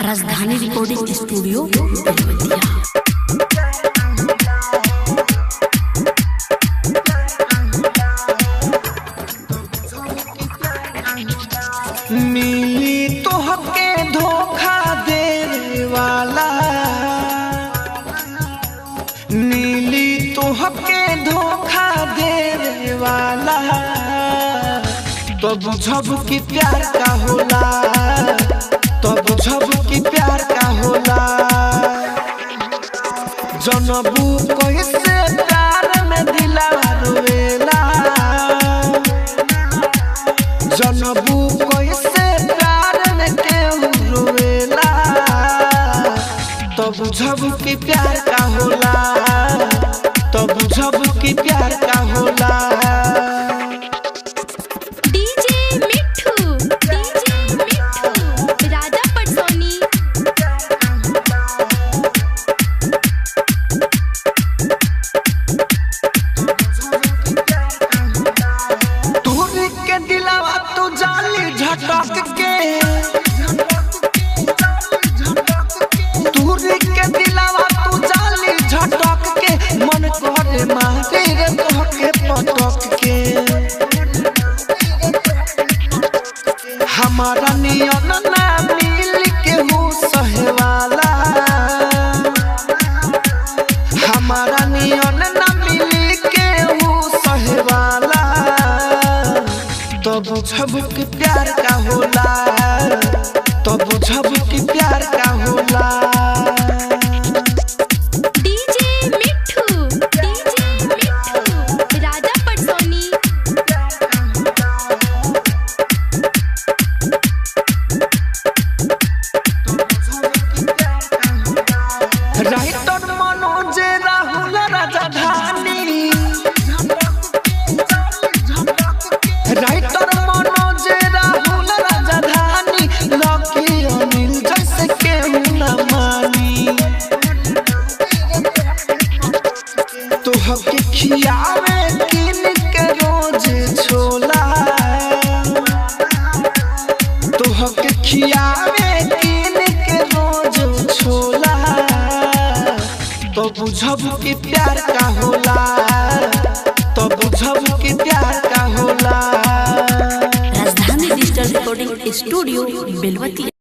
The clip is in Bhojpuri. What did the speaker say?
राजधानी रिकॉर्डिंग स्टूडियो बेलवतिया। मिली तो हके धोखा देने वाला, नीली तो हके धोखा देने वाला, तो बुझब की प्यार का होला, तो बुझब की प्यार का होला। जनबू कैसे प्यार में दिला रोवेला, जनबू कैसे प्यार में केहू रोवेला, तो बुझब की प्यार का होला, तो बुझब की प्यार का होला। झटक के दूरी के दिलावा तू जाली झटक के, मन करे मारे रे तोहके पटक के। हमारा नियन ना मिल के हो सहे वाला, हमारा नियन ना मिल के हो सहे वाला, तो बुझब की प्यार का होला, तो बुझब की प्यार का होला। राजा पटसोनी। राइटर मनोज राहुल राजधानी, राइटर मनोज राहुल राजधानी, लकी अनिल जैसे केहू न मानी। तोहके खियावे किन के रोज छोला, तोहके खियावे किन के रोज छोला, तो बुझब की प्यार का होला, तो बुझब की प्यार का होला। राजधानी डिजिटल रिकॉर्डिंग स्टूडियो बेलवतिया।